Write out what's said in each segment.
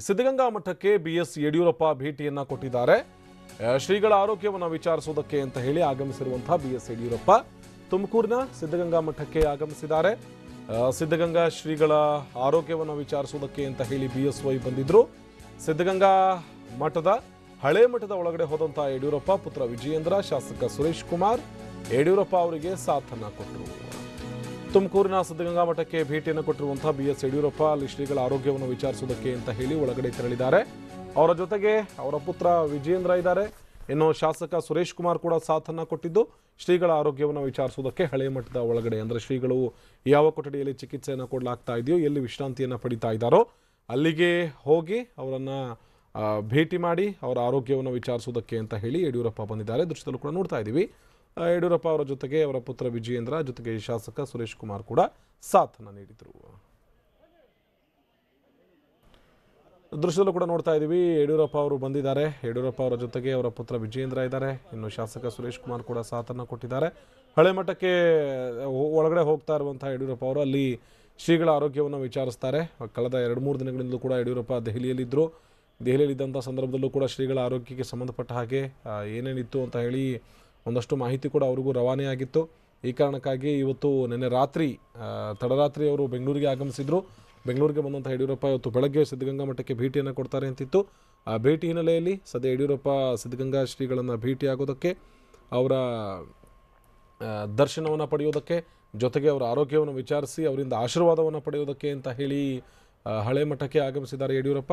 ಸಿದ್ಧಗಂಗಾ ಮಠಕ್ಕೆ ಬಿಎಸ್ ಯಡಿಯೂರಪ್ಪ ಭೇಟಿಯನ್ನ ಕೊಟ್ಟಿದ್ದಾರೆ. ಶ್ರೀಗಳ ಆರೋಗ್ಯವನ್ನು ವಿಚಾರಿಸುವುದಕ್ಕೆ ಅಂತ ಹೇಳಿ ಆಗಮಿಸಿರುವಂತಹ ಬಿಎಸ್ ಯಡಿಯೂರಪ್ಪ ತುಮಕೂರಿನ ಸಿದ್ಧಗಂಗಾ ಮಠಕ್ಕೆ ಆಗಮಿಸಿದ್ದಾರೆ. ಸಿದ್ಧಗಂಗಾ ಶ್ರೀಗಳ ಆರೋಗ್ಯವನ್ನು ವಿಚಾರಿಸುವುದಕ್ಕೆ ಅಂತ ಹೇಳಿ ಬಿಎಸ್ವೈ ಬಂದಿದ್ರು. ಸಿದ್ಧಗಂಗಾ ಮಠದ ಹಳೆ ಮಠದ ಒಳಗಡೆ ಹೋದಂತ ಯಡಿಯೂರಪ್ಪ ಪುತ್ರ ವಿಜಯೇಂದ್ರ, ಶಾಸಕ ಸುರೇಶ್ ಕುಮಾರ್ ಯಡಿಯೂರಪ್ಪ ಅವರಿಗೆ ಸಾಥನ್ನ ಕೊಟ್ಟರು. ತುಮಕೂರಿನ ಸಿದ್ಧಗಂಗಾ ಮಠಕ್ಕೆ ಭೇಟಿಯನ್ನು ಕೊಟ್ಟಿರುವಂತಹ ಬಿಎಸ್ ಯಡಿಯೂರಪ್ಪ ಅಲ್ಲಿ ಶ್ರೀಗಳ ಆರೋಗ್ಯವನ್ನು ವಿಚಾರಿಸುವುದಕ್ಕೆ ಅಂತ ಹೇಳಿ ಒಳಗಡೆ ತೆರಳಿದ್ದಾರೆ. ಅವರ ಜೊತೆಗೆ ಅವರ ಪುತ್ರ ವಿಜಯೇಂದ್ರ ಇದ್ದಾರೆ. ಇನ್ನು ಶಾಸಕ ಸುರೇಶ್ ಕುಮಾರ್ ಕೂಡ ಸಾಥನ್ನ ಕೊಟ್ಟಿದ್ದು ಶ್ರೀಗಳ ಆರೋಗ್ಯವನ್ನು ವಿಚಾರಿಸುವುದಕ್ಕೆ ಹಳೆ ಮಠದ ಒಳಗಡೆ, ಅಂದ್ರೆ ಶ್ರೀಗಳು ಯಾವ ಕೊಠಡಿಯಲ್ಲಿ ಚಿಕಿತ್ಸೆಯನ್ನು ಕೊಡಲಾಗ್ತಾ ಇದೆಯೋ, ಎಲ್ಲಿ ವಿಶ್ರಾಂತಿಯನ್ನು ಪಡಿತಾ ಇದ್ದಾರೋ ಅಲ್ಲಿಗೆ ಹೋಗಿ ಅವರನ್ನ ಭೇಟಿ ಮಾಡಿ ಅವರ ಆರೋಗ್ಯವನ್ನು ವಿಚಾರಿಸುವುದಕ್ಕೆ ಅಂತ ಹೇಳಿ ಯಡಿಯೂರಪ್ಪ ಬಂದಿದ್ದಾರೆ. ದೃಶ್ಯದಲ್ಲೂ ಕೂಡ ನೋಡ್ತಾ ಇದ್ದೀವಿ. ಯಡಿಯೂರಪ್ಪ ಅವರ ಜೊತೆಗೆ ಅವರ ಪುತ್ರ ವಿಜಯೇಂದ್ರ, ಜೊತೆಗೆ ಶಾಸಕ ಸುರೇಶ್ ಕುಮಾರ್ ಕೂಡ ಸಾಥನ್ನು ನೀಡಿದರು. ದೃಶ್ಯದಲ್ಲೂ ಕೂಡ ನೋಡ್ತಾ ಇದ್ದೀವಿ. ಯಡಿಯೂರಪ್ಪ ಅವರು ಬಂದಿದ್ದಾರೆ. ಯಡಿಯೂರಪ್ಪ ಅವರ ಜೊತೆಗೆ ಅವರ ಪುತ್ರ ವಿಜಯೇಂದ್ರ ಇದ್ದಾರೆ. ಇನ್ನು ಶಾಸಕ ಸುರೇಶ್ ಕುಮಾರ್ ಕೂಡ ಸಾಥನ್ನು ಕೊಟ್ಟಿದ್ದಾರೆ. ಹಳೆ ಮಠಕ್ಕೆ ಒಳಗಡೆ ಹೋಗ್ತಾ ಇರುವಂತಹ ಯಡಿಯೂರಪ್ಪ ಅವರು ಅಲ್ಲಿ ಶ್ರೀಗಳ ಆರೋಗ್ಯವನ್ನು ವಿಚಾರಿಸ್ತಾರೆ. ಕಳೆದ 2-3 ದಿನಗಳಿಂದಲೂ ಕೂಡ ಯಡಿಯೂರಪ್ಪ ದೆಹಲಿಯಲ್ಲಿದ್ದರು. ದೆಹಲಿಯಲ್ಲಿದ್ದಂಥ ಸಂದರ್ಭದಲ್ಲೂ ಕೂಡ ಶ್ರೀಗಳ ಆರೋಗ್ಯಕ್ಕೆ ಸಂಬಂಧಪಟ್ಟ ಹಾಗೆ ಏನೇನಿತ್ತು ಅಂತ ಹೇಳಿ ಒಂದಷ್ಟು ಮಾಹಿತಿ ಕೂಡ ಅವ್ರಿಗೂ ರವಾನೆಯಾಗಿತ್ತು. ಈ ಕಾರಣಕ್ಕಾಗಿ ಇವತ್ತು ನಿನ್ನೆ ರಾತ್ರಿ ತಡರಾತ್ರಿ ಅವರು ಬೆಂಗಳೂರಿಗೆ ಆಗಮಿಸಿದ್ರು. ಬೆಂಗಳೂರಿಗೆ ಬಂದಂಥ ಯಡಿಯೂರಪ್ಪ ಇವತ್ತು ಬೆಳಗ್ಗೆ ಸಿದ್ಧಗಂಗಾ ಮಠಕ್ಕೆ ಭೇಟಿಯನ್ನು ಕೊಡ್ತಾರೆ ಅಂತಿತ್ತು. ಆ ಭೇಟಿ ಹಿನ್ನೆಲೆಯಲ್ಲಿ ಸದ್ಯ ಯಡಿಯೂರಪ್ಪ ಸಿದ್ಧಗಂಗಾ ಶ್ರೀಗಳನ್ನು ಭೇಟಿಯಾಗೋದಕ್ಕೆ, ಅವರ ದರ್ಶನವನ್ನು ಪಡೆಯೋದಕ್ಕೆ, ಜೊತೆಗೆ ಅವರ ಆರೋಗ್ಯವನ್ನು ವಿಚಾರಿಸಿ ಅವರಿಂದ ಆಶೀರ್ವಾದವನ್ನು ಪಡೆಯೋದಕ್ಕೆ ಅಂತ ಹೇಳಿ ಹಳೆ ಮಠಕ್ಕೆ ಆಗಮಿಸಿದ್ದಾರೆ ಯಡಿಯೂರಪ್ಪ.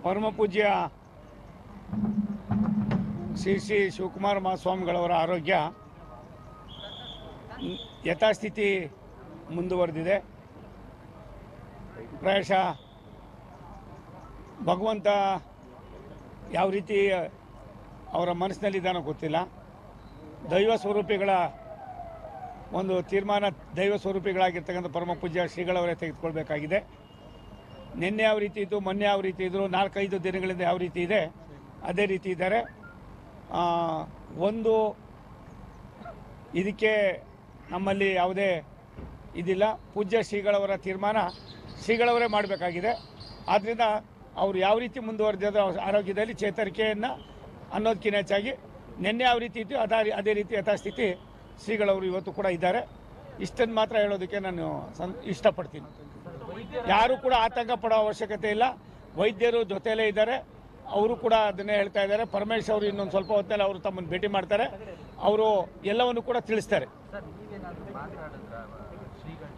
ಪರಮ ಪೂಜ್ಯ ಶ್ರೀ ಶ್ರೀ ಶಿವಕುಮಾರ ಮಹಾಸ್ವಾಮಿಗಳವರ ಆರೋಗ್ಯ ಯಥಾಸ್ಥಿತಿ ಮುಂದುವರೆದಿದೆ. ಪ್ರಾಯಶಃ ಭಗವಂತ ಯಾವ ರೀತಿ ಅವರ ಮನಸ್ಸಿನಲ್ಲಿದ್ದಾನೋ ಗೊತ್ತಿಲ್ಲ. ದೈವ ಸ್ವರೂಪಿಗಳ ಒಂದು ತೀರ್ಮಾನ, ದೈವ ಸ್ವರೂಪಿಗಳಾಗಿರ್ತಕ್ಕಂಥ ಪರಮ ಪೂಜ್ಯ ಶ್ರೀಗಳವರೇ ತೆಗೆದುಕೊಳ್ಬೇಕಾಗಿದೆ. ನಿನ್ನೆ ಯಾವ ರೀತಿ ಇತ್ತು, ಮೊನ್ನೆ ಯಾವ ರೀತಿ ಇದ್ದರು, 4-5 ದಿನಗಳಿಂದ ಯಾವ ರೀತಿ ಇದೆ ಅದೇ ರೀತಿ ಇದ್ದಾರೆ. ಒಂದು ಇದಕ್ಕೆ ನಮ್ಮಲ್ಲಿ ಯಾವುದೇ ಇದಿಲ್ಲ. ಪೂಜ್ಯ ಶ್ರೀಗಳವರ ತೀರ್ಮಾನ ಶ್ರೀಗಳವರೇ ಮಾಡಬೇಕಾಗಿದೆ. ಆದ್ದರಿಂದ ಅವರು ಯಾವ ರೀತಿ ಮುಂದುವರೆದ ಆರೋಗ್ಯದಲ್ಲಿ ಚೇತರಿಕೆಯನ್ನು ಅನ್ನೋದಕ್ಕಿಂತ ಹೆಚ್ಚಾಗಿ ನಿನ್ನೆ ಯಾವ ರೀತಿ ಇತ್ತು ಅದೇ ರೀತಿ ಯಥಾಸ್ಥಿತಿ ಶ್ರೀಗಳವರು ಇವತ್ತು ಕೂಡ ಇದ್ದಾರೆ. ಇಷ್ಟನ್ನು ಮಾತ್ರ ಹೇಳೋದಕ್ಕೆ ನಾನು ಇಷ್ಟಪಡ್ತೀನಿ. ಯಾರೂ ಕೂಡ ಆತಂಕ ಪಡೋ ಅವಶ್ಯಕತೆ ಇಲ್ಲ. ವೈದ್ಯರು ಜೊತೆಯಲ್ಲೇ ಇದ್ದಾರೆ. ಅವರು ಕೂಡ ಅದನ್ನೇ ಹೇಳ್ತಾ ಇದ್ದಾರೆ. ಪರಮೇಶ್ ಅವರು ಇನ್ನೊಂದು ಸ್ವಲ್ಪ ಹೊತ್ತಲ್ಲಿ ಅವರು ತಮ್ಮನ್ನು ಭೇಟಿ ಮಾಡ್ತಾರೆ. ಅವರು ಎಲ್ಲವನ್ನು ಕೂಡ ತಿಳಿಸ್ತಾರೆ.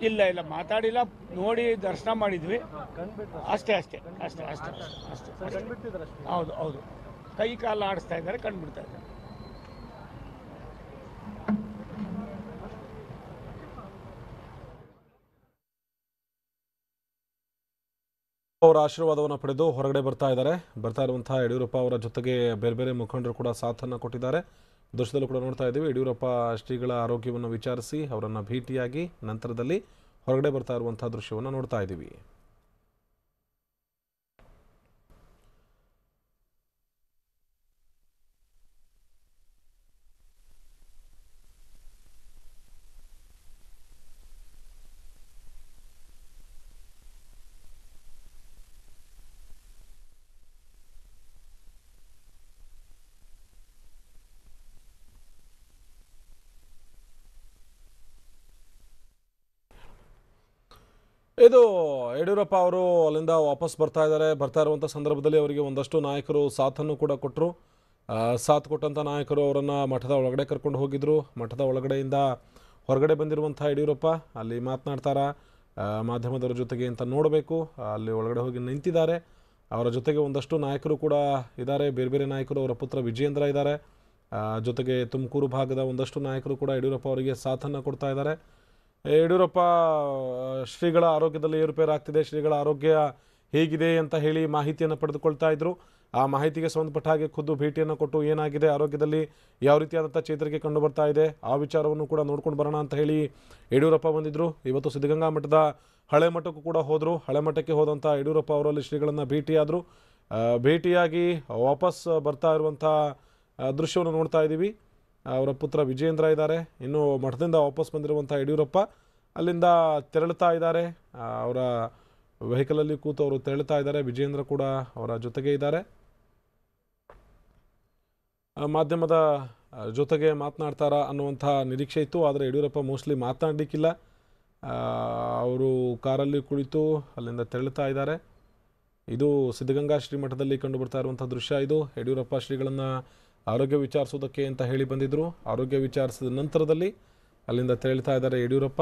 ಇಲ್ಲ ಮಾತಾಡಿಲ್ಲ, ನೋಡಿ ದರ್ಶನ ಮಾಡಿದ್ವಿ ಅಷ್ಟೇ. ಹೌದು, ಕೈ ಕಾಲು ಆಡಿಸ್ತಾ ಇದ್ದಾರೆ, ಕಂಡುಬಿಡ್ತಾ ಇದ್ದಾರೆ. ಅವರ ಆಶೀರ್ವಾದವನ್ನು ಪಡೆದು ಹೊರಗಡೆ ಬರ್ತಾ ಇರುವಂತಹ ಯಡಿಯೂರಪ್ಪ ಅವರ ಜೊತೆಗೆ ಬೇರೆ ಬೇರೆ ಮುಖಂಡರು ಕೂಡ ಸಾಥನ್ನು ಕೊಟ್ಟಿದ್ದಾರೆ. ದೃಶ್ಯದಲ್ಲೂ ಕೂಡ ನೋಡ್ತಾ ಇದ್ದೀವಿ. ಯಡಿಯೂರಪ್ಪ ಶ್ರೀಗಳ ಆರೋಗ್ಯವನ್ನು ವಿಚಾರಿಸಿ ಅವರನ್ನು ಭೇಟಿಯಾಗಿ ನಂತರದಲ್ಲಿ ಹೊರಗಡೆ ಬರ್ತಾ ಇರುವಂತಹ ದೃಶ್ಯವನ್ನು ನೋಡ್ತಾ ಇದ್ದೀವಿ. ಇದು ಯಡಿಯೂರಪ್ಪ ಅವರು ಅಲ್ಲಿಂದ ವಾಪಸ್ ಬರ್ತಾ ಇರುವಂಥ ಸಂದರ್ಭದಲ್ಲಿ ಅವರಿಗೆ ಒಂದಷ್ಟು ನಾಯಕರು ಸಾಥನ್ನು ಕೂಡ ಕೊಟ್ಟರು. ಸಾಥ್ ಕೊಟ್ಟಂಥ ನಾಯಕರು ಅವರನ್ನು ಮಠದ ಒಳಗಡೆ ಕರ್ಕೊಂಡು ಹೋಗಿದ್ರು. ಮಠದ ಒಳಗಡೆಯಿಂದ ಹೊರಗಡೆ ಬಂದಿರುವಂಥ ಯಡಿಯೂರಪ್ಪ ಅಲ್ಲಿ ಮಾತನಾಡ್ತಾರ, ಮಾಧ್ಯಮದವರ ಜೊತೆಗೆ ಅಂತ ನೋಡಬೇಕು. ಅಲ್ಲಿ ಒಳಗಡೆ ಹೋಗಿ ನಿಂತಿದ್ದಾರೆ. ಅವರ ಜೊತೆಗೆ ಒಂದಷ್ಟು ನಾಯಕರು ಕೂಡ ಇದ್ದಾರೆ. ಬೇರೆ ಬೇರೆ ನಾಯಕರು, ಅವರ ಪುತ್ರ ವಿಜಯೇಂದ್ರ ಇದ್ದಾರೆ. ಜೊತೆಗೆ ತುಮಕೂರು ಭಾಗದ ಒಂದಷ್ಟು ನಾಯಕರು ಕೂಡ ಯಡಿಯೂರಪ್ಪ ಅವರಿಗೆ ಸಾಥನ್ನು ಕೊಡ್ತಾ ಇದ್ದಾರೆ. ಯಡಿಯೂರಪ್ಪ ಶ್ರೀಗಳ ಆರೋಗ್ಯದಲ್ಲಿ ಏರುಪೇರಾಗ್ತಿದೆ, ಶ್ರೀಗಳ ಆರೋಗ್ಯ ಹೇಗಿದೆ ಅಂತ ಹೇಳಿ ಮಾಹಿತಿಯನ್ನು ಪಡೆದುಕೊಳ್ತಾ ಇದ್ರು. ಆ ಮಾಹಿತಿಗೆ ಸಂಬಂಧಪಟ್ಟ ಹಾಗೆ ಖುದ್ದು ಭೇಟಿಯನ್ನು ಕೊಟ್ಟು ಏನಾಗಿದೆ, ಆರೋಗ್ಯದಲ್ಲಿ ಯಾವ ರೀತಿಯಾದಂಥ ಚೇತರಿಕೆ ಕಂಡು ಬರ್ತಾ ಇದೆ, ಆ ವಿಚಾರವನ್ನು ಕೂಡ ನೋಡ್ಕೊಂಡು ಬರೋಣ ಅಂತ ಹೇಳಿ ಯಡಿಯೂರಪ್ಪ ಬಂದಿದ್ದರು. ಇವತ್ತು ಸಿದ್ಧಗಂಗಾ ಮಠದ ಹಳೆ ಮಠಕ್ಕೂ ಕೂಡ ಹೋದರು. ಹಳೆ ಮಠಕ್ಕೆ ಹೋದಂಥ ಯಡಿಯೂರಪ್ಪ ಅವರಲ್ಲಿ ಶ್ರೀಗಳನ್ನು ಭೇಟಿಯಾದರು. ಭೇಟಿಯಾಗಿ ವಾಪಸ್ ಬರ್ತಾ ಇರುವಂಥ ದೃಶ್ಯವನ್ನು ನೋಡ್ತಾ ಇದ್ದೀವಿ. ಅವರ ಪುತ್ರ ವಿಜೇಂದ್ರ ಇದ್ದಾರೆ. ಇನ್ನು ಮಠದಿಂದ ವಾಪಸ್ ಬಂದಿರುವಂಥ ಯಡಿಯೂರಪ್ಪ ಅಲ್ಲಿಂದ ತೆರಳುತ್ತಾ ಇದ್ದಾರೆ. ಅವರ ವೆಹಿಕಲಲ್ಲಿ ಕೂತು ಅವರು ತೆರಳುತ್ತಾ ಇದ್ದಾರೆ. ವಿಜೇಂದ್ರ ಕೂಡ ಅವರ ಜೊತೆಗೆ ಇದ್ದಾರೆ. ಮಾಧ್ಯಮದ ಜೊತೆಗೆ ಮಾತನಾಡ್ತಾರ ಅನ್ನುವಂಥ ನಿರೀಕ್ಷೆ ಇತ್ತು. ಆದರೆ ಯಡಿಯೂರಪ್ಪ ಮೋಸ್ಟ್ಲಿ ಮಾತನಾಡಲಿಕ್ಕಿಲ್ಲ. ಅವರು ಕಾರಲ್ಲಿ ಕುಳಿತು ಅಲ್ಲಿಂದ ತೆರಳುತ್ತಾ ಇದ್ದಾರೆ. ಇದು ಸಿದ್ಧಗಂಗಾ ಶ್ರೀಮಠದಲ್ಲಿ ಕಂಡು ಬರ್ತಾ ಇರುವಂಥ ದೃಶ್ಯ. ಇದು ಯಡಿಯೂರಪ್ಪ ಶ್ರೀಗಳನ್ನು ಆರೋಗ್ಯ ವಿಚಾರಿಸೋದಕ್ಕೆ ಅಂತ ಹೇಳಿ ಬಂದಿದ್ದರು. ಆರೋಗ್ಯ ವಿಚಾರಿಸಿದ ನಂತರದಲ್ಲಿ ಅಲ್ಲಿಂದ ತೆರಳುತ್ತಾ ಇದ್ದಾರೆ ಯಡಿಯೂರಪ್ಪ.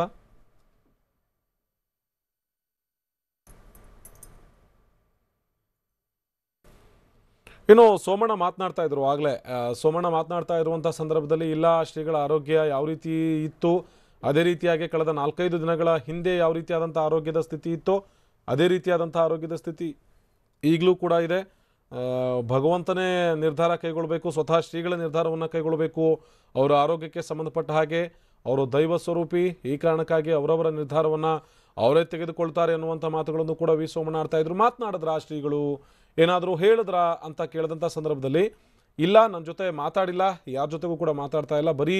ಇನ್ನು ಸೋಮಣ್ಣ ಮಾತನಾಡ್ತಾ ಇದ್ರು. ಆಗಲೇ ಸೋಮಣ್ಣ ಮಾತನಾಡ್ತಾ ಇರುವಂಥ ಸಂದರ್ಭದಲ್ಲಿ ಇಲ್ಲ, ಶ್ರೀಗಳ ಆರೋಗ್ಯ ಯಾವ ರೀತಿ ಇತ್ತು ಅದೇ ರೀತಿಯಾಗಿ ಕಳೆದ 4-5 ದಿನಗಳ ಹಿಂದೆ ಯಾವ ರೀತಿಯಾದಂಥ ಆರೋಗ್ಯದ ಸ್ಥಿತಿ ಇತ್ತು ಅದೇ ರೀತಿಯಾದಂಥ ಆರೋಗ್ಯದ ಸ್ಥಿತಿ ಈಗಲೂ ಕೂಡ ಇದೆ. ಭಗವಂತನೇ ನಿರ್ಧಾರ ಕೈಗೊಳ್ಳಬೇಕು, ಸ್ವತಃ ಶ್ರೀಗಳ ನಿರ್ಧಾರವನ್ನು ಕೈಗೊಳ್ಳಬೇಕು. ಅವರ ಆರೋಗ್ಯಕ್ಕೆ ಸಂಬಂಧಪಟ್ಟ ಹಾಗೆ ಅವರು ದೈವ ಸ್ವರೂಪಿ, ಈ ಕಾರಣಕ್ಕಾಗಿ ಅವರವರ ನಿರ್ಧಾರವನ್ನು ಅವರೇ ತೆಗೆದುಕೊಳ್ತಾರೆ ಅನ್ನುವಂಥ ಮಾತುಗಳನ್ನು ಕೂಡ ವಿ ಸೋಮಣ್ಣ ಆಡ್ತಾ ಇದ್ರು. ಮಾತನಾಡಿದ್ರ ಶ್ರೀಗಳು, ಏನಾದರೂ ಹೇಳಿದ್ರ ಅಂತ ಕೇಳಿದಂಥ ಸಂದರ್ಭದಲ್ಲಿ ಇಲ್ಲ, ನನ್ನ ಜೊತೆ ಮಾತಾಡಿಲ್ಲ, ಯಾರ ಜೊತೆಗೂ ಕೂಡ ಮಾತಾಡ್ತಾ ಇಲ್ಲ, ಬರೀ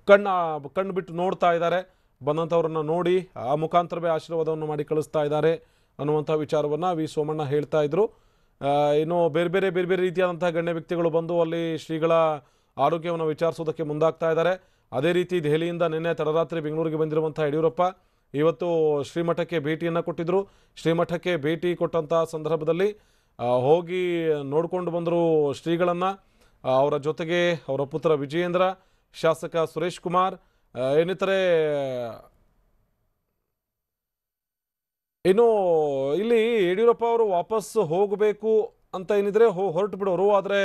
ಕಣ್ಣು ಬಿಟ್ಟು ನೋಡ್ತಾ ಇದ್ದಾರೆ, ಬಂದಂಥವ್ರನ್ನ ನೋಡಿ ಆ ಮುಖಾಂತರವೇ ಆಶೀರ್ವಾದವನ್ನು ಮಾಡಿ ಕಳಿಸ್ತಾ ಇದ್ದಾರೆ ಅನ್ನುವಂಥ ವಿಚಾರವನ್ನು ವಿ ಸೋಮಣ್ಣ ಹೇಳ್ತಾ ಇದ್ರು. ಇನ್ನು ಬೇರೆ ಬೇರೆ ರೀತಿಯಾದಂಥ ಗಣ್ಯ ವ್ಯಕ್ತಿಗಳು ಬಂದು ಅಲ್ಲಿ ಶ್ರೀಗಳ ಆರೋಗ್ಯವನ್ನು ವಿಚಾರಿಸೋದಕ್ಕೆ ಮುಂದಾಗ್ತಾ ಇದ್ದಾರೆ. ಅದೇ ರೀತಿ ದೆಹಲಿಯಿಂದ ನಿನ್ನೆ ತಡರಾತ್ರಿ ಬೆಂಗಳೂರಿಗೆ ಬಂದಿರುವಂಥ ಯಡಿಯೂರಪ್ಪ ಇವತ್ತು ಶ್ರೀಮಠಕ್ಕೆ ಭೇಟಿಯನ್ನು ಕೊಟ್ಟಿದ್ದರು. ಶ್ರೀಮಠಕ್ಕೆ ಭೇಟಿ ಕೊಟ್ಟಂಥ ಸಂದರ್ಭದಲ್ಲಿ ಹೋಗಿ ನೋಡಿಕೊಂಡು ಬಂದರು ಶ್ರೀಗಳನ್ನು. ಅವರ ಜೊತೆಗೆ ಅವರ ಪುತ್ರ ವಿಜಯೇಂದ್ರ, ಶಾಸಕ ಸುರೇಶ್ ಕುಮಾರ್, ಇನ್ನಿತರೆ. ಇನ್ನು ಇಲ್ಲಿ ಯಡಿಯೂರಪ್ಪ ಅವರು ವಾಪಸ್ ಹೋಗಬೇಕು ಅಂತ ಏನಿದ್ರೆ ಹೊರಟು ಬಿಡೋರು. ಆದರೆ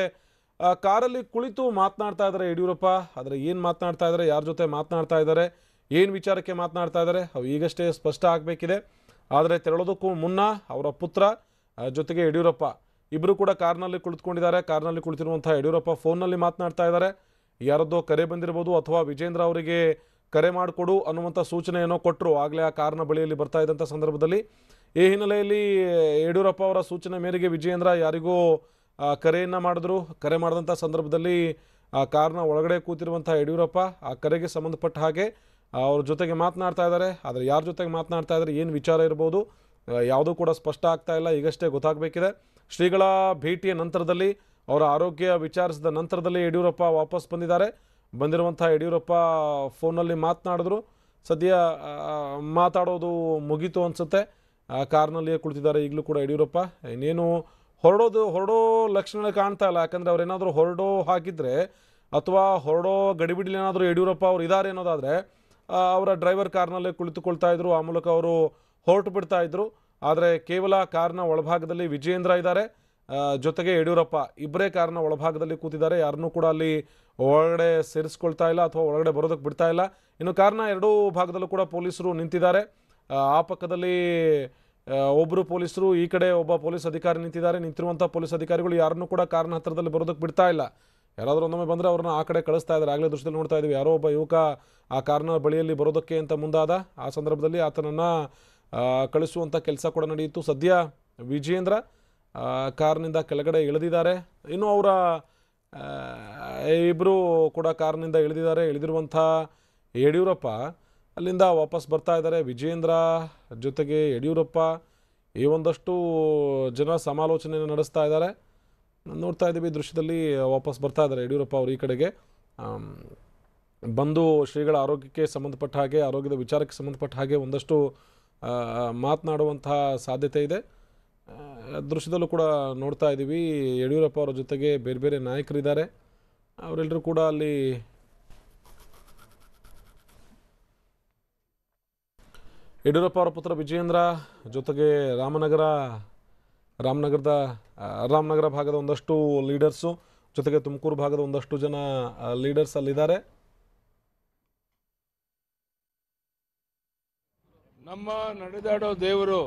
ಕಾರಲ್ಲಿ ಕುಳಿತು ಮಾತನಾಡ್ತಾ ಇದ್ದಾರೆ ಯಡಿಯೂರಪ್ಪ. ಆದರೆ ಏನು ಮಾತನಾಡ್ತಾ ಇದ್ದಾರೆ, ಯಾರ ಜೊತೆ ಮಾತನಾಡ್ತಾ ಇದ್ದಾರೆ, ಏನು ವಿಚಾರಕ್ಕೆ ಮಾತನಾಡ್ತಾ ಇದ್ದಾರೆ ಅವು ಈಗಷ್ಟೇ ಸ್ಪಷ್ಟ ಆಗಬೇಕಿದೆ. ಆದರೆ ತೆರಳೋದಕ್ಕೂ ಮುನ್ನ ಅವರ ಪುತ್ರ ಜೊತೆಗೆ ಯಡಿಯೂರಪ್ಪ ಇಬ್ಬರು ಕೂಡ ಕಾರ್ನಲ್ಲಿ ಕುಳಿತುಕೊಂಡಿದ್ದಾರೆ. ಕಾರ್ನಲ್ಲಿ ಕುಳಿತಿರುವಂಥ ಯಡಿಯೂರಪ್ಪ ಫೋನ್ನಲ್ಲಿ ಮಾತನಾಡ್ತಾ ಇದ್ದಾರೆ. ಯಾರದ್ದೋ ಕರೆ ಬಂದಿರ್ಬೋದು, ಅಥವಾ ವಿಜೇಂದ್ರ ಅವರಿಗೆ ಕರೆ ಮಾಡಿಕೊಡು ಅನ್ನುವಂಥ ಸೂಚನೆಯನ್ನು ಕೊಟ್ಟರು. ಆಗಲೇ ಆ ಕಾರ್ನ ಬಳಿಯಲ್ಲಿ ಬರ್ತಾ ಇದ್ದಂಥ ಸಂದರ್ಭದಲ್ಲಿ ಈ ಹಿನ್ನೆಲೆಯಲ್ಲಿ ಯಡಿಯೂರಪ್ಪ ಅವರ ಸೂಚನೆ ಮೇರೆಗೆ ವಿಜೇಂದ್ರ ಯಾರಿಗೂ ಕರೆಯನ್ನು ಮಾಡಿದ್ರು. ಕರೆ ಮಾಡಿದಂಥ ಸಂದರ್ಭದಲ್ಲಿ ಆ ಕಾರ್ನ ಒಳಗಡೆ ಕೂತಿರುವಂಥ ಯಡಿಯೂರಪ್ಪ ಆ ಕರೆಗೆ ಸಂಬಂಧಪಟ್ಟ ಹಾಗೆ ಅವ್ರ ಜೊತೆಗೆ ಮಾತನಾಡ್ತಾ ಇದ್ದಾರೆ. ಆದರೆ ಯಾರ ಜೊತೆಗೆ ಮಾತನಾಡ್ತಾ ಇದ್ದಾರೆ, ಏನು ವಿಚಾರ ಇರ್ಬೋದು, ಯಾವುದೂ ಕೂಡ ಸ್ಪಷ್ಟ ಆಗ್ತಾ ಇಲ್ಲ. ಈಗಷ್ಟೇ ಗೊತ್ತಾಗಬೇಕಿದೆ. ಶ್ರೀಗಳ ಭೇಟಿಯ ನಂತರದಲ್ಲಿ, ಅವರ ಆರೋಗ್ಯ ವಿಚಾರಿಸಿದ ನಂತರದಲ್ಲಿ ಯಡಿಯೂರಪ್ಪ ವಾಪಸ್ ಬಂದಿದ್ದಾರೆ. ಬಂದಿರುವಂಥ ಯಡಿಯೂರಪ್ಪ ಫೋನಲ್ಲಿ ಮಾತನಾಡಿದ್ರು. ಸದ್ಯ ಮಾತಾಡೋದು ಮುಗೀತು ಅನಿಸುತ್ತೆ. ಕಾರ್ನಲ್ಲಿಯೇ ಕುಳಿತಿದ್ದಾರೆ ಈಗಲೂ ಕೂಡ ಯಡಿಯೂರಪ್ಪ. ಇನ್ನೇನು ಹೊರಡೋ ಲಕ್ಷಣ ಕಾಣ್ತಾ ಇಲ್ಲ. ಯಾಕಂದರೆ ಅವ್ರೇನಾದರೂ ಹೊರಡೋ ಹಾಕಿದರೆ ಅಥವಾ ಹೊರಡೋ ಗಡಿಬಿಡಿಲಿ ಏನಾದರೂ ಯಡಿಯೂರಪ್ಪ ಅವರು ಇದ್ದಾರೆ ಅನ್ನೋದಾದರೆ ಅವರ ಡ್ರೈವರ್ ಕಾರ್ನಲ್ಲೇ ಕುಳಿತುಕೊಳ್ತಾ ಇದ್ರು, ಆ ಮೂಲಕ ಅವರು ಹೊರಟು ಬಿಡ್ತಾ ಇದ್ರು. ಆದರೆ ಕೇವಲ ಕಾರ್ನ ಒಳಭಾಗದಲ್ಲಿ ವಿಜೇಂದ್ರ ಇದ್ದಾರೆ, ಜೊತೆಗೆ ಯಡಿಯೂರಪ್ಪ ಇಬ್ಬರೇ ಕಾರ್ನ ಒಳಭಾಗದಲ್ಲಿ ಕೂತಿದ್ದಾರೆ. ಯಾರನ್ನೂ ಕೂಡ ಅಲ್ಲಿ ಒಳಗಡೆ ಸೇರಿಸ್ಕೊಳ್ತಾ ಇಲ್ಲ ಅಥವಾ ಒಳಗಡೆ ಬರೋದಕ್ಕೆ ಬಿಡ್ತಾ ಇಲ್ಲ. ಇನ್ನು ಕಾರ್ನ ಎರಡೂ ಭಾಗದಲ್ಲೂ ಕೂಡ ಪೊಲೀಸರು ನಿಂತಿದ್ದಾರೆ. ಆ ಪಕ್ಕದಲ್ಲಿ ಒಬ್ಬರು ಪೊಲೀಸರು, ಈ ಕಡೆ ಒಬ್ಬ ಪೊಲೀಸ್ ಅಧಿಕಾರಿ ನಿಂತಿದ್ದಾರೆ. ನಿಂತಿರುವಂಥ ಪೊಲೀಸ್ ಅಧಿಕಾರಿಗಳು ಯಾರನ್ನೂ ಕೂಡ ಕಾರ್ನ ಹತ್ತಿರದಲ್ಲಿ ಬರೋದಕ್ಕೆ ಬಿಡ್ತಾ ಇಲ್ಲ. ಯಾರಾದರೂ ಒಂದೊಮ್ಮೆ ಬಂದರೆ ಅವ್ರನ್ನ ಆ ಕಡೆ ಕಳಿಸ್ತಾ ಇದ್ದಾರೆ. ಆಗಲೇ ದೃಶ್ಯದಲ್ಲಿ ನೋಡ್ತಾ ಇದ್ದೀವಿ, ಯಾರೋ ಒಬ್ಬ ಯುವಕ ಆ ಕಾರ್ನ ಬಳಿಯಲ್ಲಿ ಬರೋದಕ್ಕೆ ಅಂತ ಮುಂದಾದ. ಆ ಸಂದರ್ಭದಲ್ಲಿ ಆತನನ್ನು ಕಳಿಸುವಂಥ ಕೆಲಸ ಕೂಡ ನಡೆಯಿತು. ಸದ್ಯ ವಿಜೇಂದ್ರ ಕಾರ್ನಿಂದ ಕೆಳಗಡೆ ಇಳಿದಿದ್ದಾರೆ. ಇನ್ನು ಅವರ ಇಬ್ಬರು ಕೂಡ ಕಾರ್ನಿಂದ ಇಳಿದಿದ್ದಾರೆ. ಇಳಿದಿರುವಂಥ ಯಡಿಯೂರಪ್ಪ ಅಲ್ಲಿಂದ ವಾಪಸ್ ಬರ್ತಾ ಇದ್ದಾರೆ. ವಿಜೇಂದ್ರ ಜೊತೆಗೆ ಯಡಿಯೂರಪ್ಪ ಈ ಒಂದಷ್ಟು ಜನ ಸಮಾಲೋಚನೆಯನ್ನು ನಡೆಸ್ತಾ ಇದ್ದಾರೆ. ನೋಡ್ತಾ ಇದ್ದೀವಿ ದೃಶ್ಯದಲ್ಲಿ ವಾಪಸ್ ಬರ್ತಾ ಇದ್ದಾರೆ ಯಡಿಯೂರಪ್ಪ ಅವರು ಈ ಕಡೆಗೆ. ಬಂದು ಶ್ರೀಗಳ ಆರೋಗ್ಯಕ್ಕೆ ಸಂಬಂಧಪಟ್ಟ ಹಾಗೆ, ಆರೋಗ್ಯದ ವಿಚಾರಕ್ಕೆ ಸಂಬಂಧಪಟ್ಟ ಹಾಗೆ ಒಂದಷ್ಟು ಮಾತನಾಡುವಂತಹ ಸಾಧ್ಯತೆ ಇದೆ. ದೃಶ್ಯದಲ್ಲೂ ಕೂಡ ನೋಡ್ತಾ ಇದ್ದೀವಿ ಯಡಿಯೂರಪ್ಪ ಅವರ ಜೊತೆಗೆ ಬೇರೆ ಬೇರೆ ನಾಯಕರಿದ್ದಾರೆ. ಅವರೆಲ್ಲರೂ ಕೂಡ ಅಲ್ಲಿ ಯಡಿಯೂರಪ್ಪ ಅವರ ಪುತ್ರ ವಿಜೇಂದ್ರ ಜೊತೆಗೆ ರಾಮನಗರ ಭಾಗದ ಒಂದಷ್ಟು ಲೀಡರ್ಸು, ಜೊತೆಗೆ ತುಮಕೂರು ಭಾಗದ ಒಂದಷ್ಟು ಜನ ಲೀಡರ್ಸ್ ಅಲ್ಲಿದ್ದಾರೆ. ನಮ್ಮ ನಡೆದಾಡೋ ದೇವರು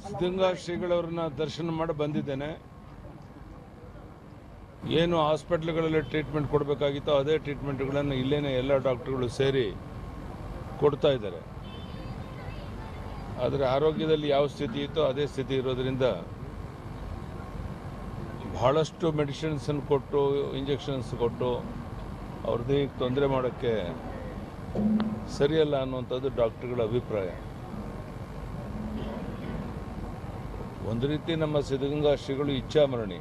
ಸಿದ್ಧಗಂಗಾ ಶ್ರೀಗಳವ್ರನ್ನ ದರ್ಶನ ಮಾಡಿ ಬಂದಿದ್ದೇನೆ. ಏನು ಹಾಸ್ಪಿಟ್ಲ್ಗಳಲ್ಲಿ ಟ್ರೀಟ್ಮೆಂಟ್ ಕೊಡಬೇಕಾಗಿತ್ತೋ ಅದೇ ಟ್ರೀಟ್ಮೆಂಟ್ಗಳನ್ನು ಇಲ್ಲೇನೆ ಎಲ್ಲ ಡಾಕ್ಟರ್ಗಳು ಸೇರಿ ಕೊಡ್ತಾ ಇದ್ದಾರೆ. ಆದರೆ ಆರೋಗ್ಯದಲ್ಲಿ ಯಾವ ಸ್ಥಿತಿ ಇತ್ತೋ ಅದೇ ಸ್ಥಿತಿ ಇರೋದರಿಂದ ಬಹಳಷ್ಟು ಮೆಡಿಸಿನ್ಸನ್ನು ಕೊಟ್ಟು ಇಂಜೆಕ್ಷನ್ಸ್ ಕೊಟ್ಟು ಅವ್ರ ದೇಹಕ್ಕೆ ತೊಂದರೆ ಮಾಡೋಕ್ಕೆ ಸರಿಯಲ್ಲ ಅನ್ನುವಂಥದ್ದು ಡಾಕ್ಟರ್ಗಳ ಅಭಿಪ್ರಾಯ. ಒಂದು ರೀತಿ ನಮ್ಮ ಸಿದ್ಧಗಂಗಾ ಶ್ರೀಗಳು ಇಚ್ಛಾಮರಣಿ.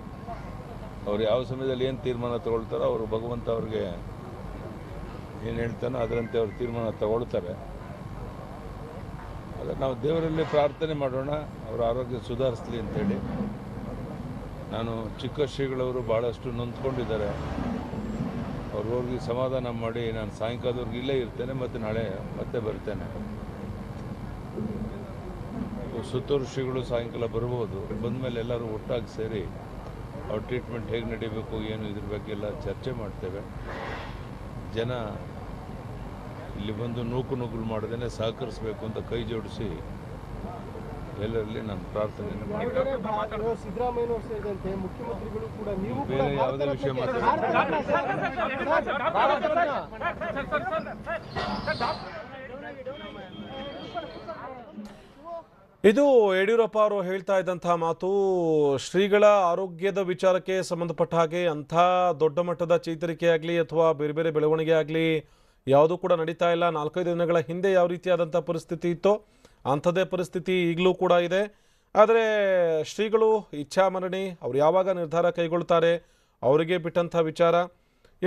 ಅವ್ರು ಯಾವ ಸಮಯದಲ್ಲಿ ಏನು ತೀರ್ಮಾನ ತಗೊಳ್ತಾರೋ ಅವರು ಭಗವಂತ ಅವ್ರಿಗೆ ಏನು ಹೇಳ್ತಾನೋ ಅದರಂತೆ ಅವ್ರು ತೀರ್ಮಾನ ತಗೊಳ್ತಾರೆ. ಆದರೆ ನಾವು ದೇವರಲ್ಲಿ ಪ್ರಾರ್ಥನೆ ಮಾಡೋಣ ಅವರ ಆರೋಗ್ಯ ಸುಧಾರಿಸಲಿ ಅಂತೇಳಿ. ನಾನು ಚಿಕ್ಕ ಶ್ರೀಗಳವರು ಭಾಳಷ್ಟು ನೊಂದ್ಕೊಂಡಿದ್ದಾರೆ. ಅವ್ರಿಗೆ ಸಮಾಧಾನ ಮಾಡಿ ನಾನು ಸಾಯಂಕಾಲದವರೆಗೆ ಇಲ್ಲೇ ಇರ್ತೇನೆ ಮತ್ತು ನಾಳೆ ಮತ್ತೆ ಬರ್ತೇನೆ. ಸುತ್ತೂರು ಶ್ರೀಗಳು ಸಾಯಂಕಾಲ ಬರ್ಬೋದು. ಬಂದಮೇಲೆ ಎಲ್ಲರೂ ಒಟ್ಟಾಗಿ ಸೇರಿ ಅವ್ರ ಟ್ರೀಟ್ಮೆಂಟ್ ಹೇಗೆ ನಡೀಬೇಕು ಏನು ಇದ್ರ ಬಗ್ಗೆ ಎಲ್ಲ ಚರ್ಚೆ ಮಾಡ್ತೇವೆ. ಜನ ಇಲ್ಲಿ ಬಂದು ನೂಕುನುಗ್ಗಲು ಮಾಡದೇನೆ ಸಹಕರಿಸಬೇಕು ಅಂತ ಕೈ ಜೋಡಿಸಿ ಎಲ್ಲರಲ್ಲಿ ನಾನು ಪ್ರಾರ್ಥನೆಯನ್ನು ಮಾಡ್ತೇನೆ. ಬೇರೆ ಯಾವುದೇ ವಿಷಯ ಇದು ಯಡಿಯೂರಪ್ಪ ಅವರು ಹೇಳ್ತಾ ಇದ್ದಂತಹ ಮಾತು. ಶ್ರೀಗಳ ಆರೋಗ್ಯದ ವಿಚಾರಕ್ಕೆ ಸಂಬಂಧಪಟ್ಟ ಹಾಗೆ ಅಂಥ ದೊಡ್ಡ ಮಟ್ಟದ ಚೇತರಿಕೆಯಾಗಲಿ ಅಥವಾ ಬೇರೆ ಬೇರೆ ಬೆಳವಣಿಗೆ ಆಗಲಿ ಯಾವುದೂ ಕೂಡ ನಡೀತಾ ಇಲ್ಲ. 4-5 ದಿನಗಳ ಹಿಂದೆ ಯಾವ ರೀತಿಯಾದಂಥ ಪರಿಸ್ಥಿತಿ ಇತ್ತೋ ಅಂಥದ್ದೇ ಪರಿಸ್ಥಿತಿ ಈಗಲೂ ಕೂಡ ಇದೆ. ಆದರೆ ಶ್ರೀಗಳು ಇಚ್ಛಾಮರಣಿ, ಅವ್ರು ಯಾವಾಗ ನಿರ್ಧಾರ ಕೈಗೊಳ್ತಾರೆ ಅವರಿಗೆ ಬಿಟ್ಟಂಥ ವಿಚಾರ.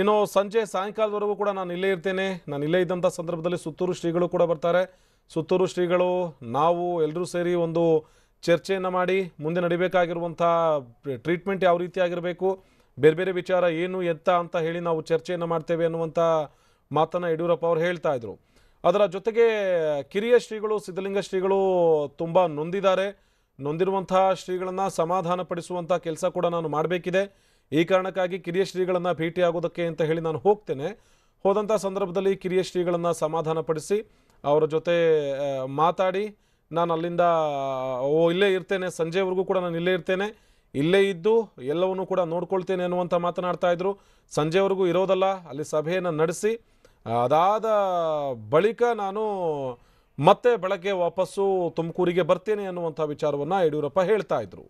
ಇನ್ನು ಸಂಜೆ ಸಾಯಂಕಾಲದವರೆಗೂ ಕೂಡ ನಾನು ಇಲ್ಲೇ ಇರ್ತೇನೆ. ನಾನು ಇಲ್ಲೇ ಇದ್ದಂಥ ಸಂದರ್ಭದಲ್ಲಿ ಸುತ್ತೂರು ಶ್ರೀಗಳು ಕೂಡ ಬರ್ತಾರೆ. ಸುತ್ತೂರು ಶ್ರೀಗಳು ನಾವು ಎಲ್ಲರೂ ಸೇರಿ ಒಂದು ಚರ್ಚೆಯನ್ನು ಮಾಡಿ ಮುಂದೆ ನಡಿಬೇಕಾಗಿರುವಂಥ ಟ್ರೀಟ್ಮೆಂಟ್ ಯಾವ ರೀತಿಯಾಗಿರಬೇಕು, ಬೇರೆ ಬೇರೆ ವಿಚಾರ ಏನು ಎತ್ತ ಅಂತ ಹೇಳಿ ನಾವು ಚರ್ಚೆಯನ್ನು ಮಾಡ್ತೇವೆ ಅನ್ನುವಂಥ ಮಾತನ್ನು ಯಡಿಯೂರಪ್ಪ ಅವರು ಹೇಳ್ತಾ ಇದ್ರು. ಅದರ ಜೊತೆಗೆ ಕಿರಿಯ ಶ್ರೀಗಳು ಸಿದ್ಧಲಿಂಗ ಶ್ರೀಗಳು ತುಂಬ ನೊಂದಿದ್ದಾರೆ. ನೊಂದಿರುವಂಥ ಶ್ರೀಗಳನ್ನು ಸಮಾಧಾನಪಡಿಸುವಂಥ ಕೆಲಸ ಕೂಡ ನಾನು ಮಾಡಬೇಕಿದೆ. ಈ ಕಾರಣಕ್ಕಾಗಿ ಕಿರಿಯ ಶ್ರೀಗಳನ್ನು ಭೇಟಿಯಾಗೋದಕ್ಕೆ ಅಂತ ಹೇಳಿ ನಾನು ಹೋಗ್ತೇನೆ. ಹೋದಂಥ ಸಂದರ್ಭದಲ್ಲಿ ಕಿರಿಯ ಶ್ರೀಗಳನ್ನು ಸಮಾಧಾನಪಡಿಸಿ ಅವರ ಜೊತೆ ಮಾತಾಡಿ ನಾನು ಅಲ್ಲಿಂದ ಇಲ್ಲೇ ಇರ್ತೇನೆ, ಸಂಜೆವರೆಗೂ ಕೂಡ ನಾನು ಇಲ್ಲೇ ಇರ್ತೇನೆ, ಇಲ್ಲೇ ಇದ್ದು ಎಲ್ಲವನ್ನೂ ಕೂಡ ನೋಡ್ಕೊಳ್ತೇನೆ ಅನ್ನುವಂಥ ಮಾತನಾಡ್ತಾ ಇದ್ರು. ಸಂಜೆವರೆಗೂ ಇರೋದಲ್ಲ, ಅಲ್ಲಿ ಸಭೆಯನ್ನು ನಡೆಸಿ ಅದಾದ ಬಳಿಕ ನಾನು ಮತ್ತೆ ಬೆಳಗ್ಗೆ ವಾಪಸ್ಸು ತುಮಕೂರಿಗೆ ಬರ್ತೇನೆ ಅನ್ನುವಂಥ ವಿಚಾರವನ್ನು ಯಡಿಯೂರಪ್ಪ ಹೇಳ್ತಾ ಇದ್ರು.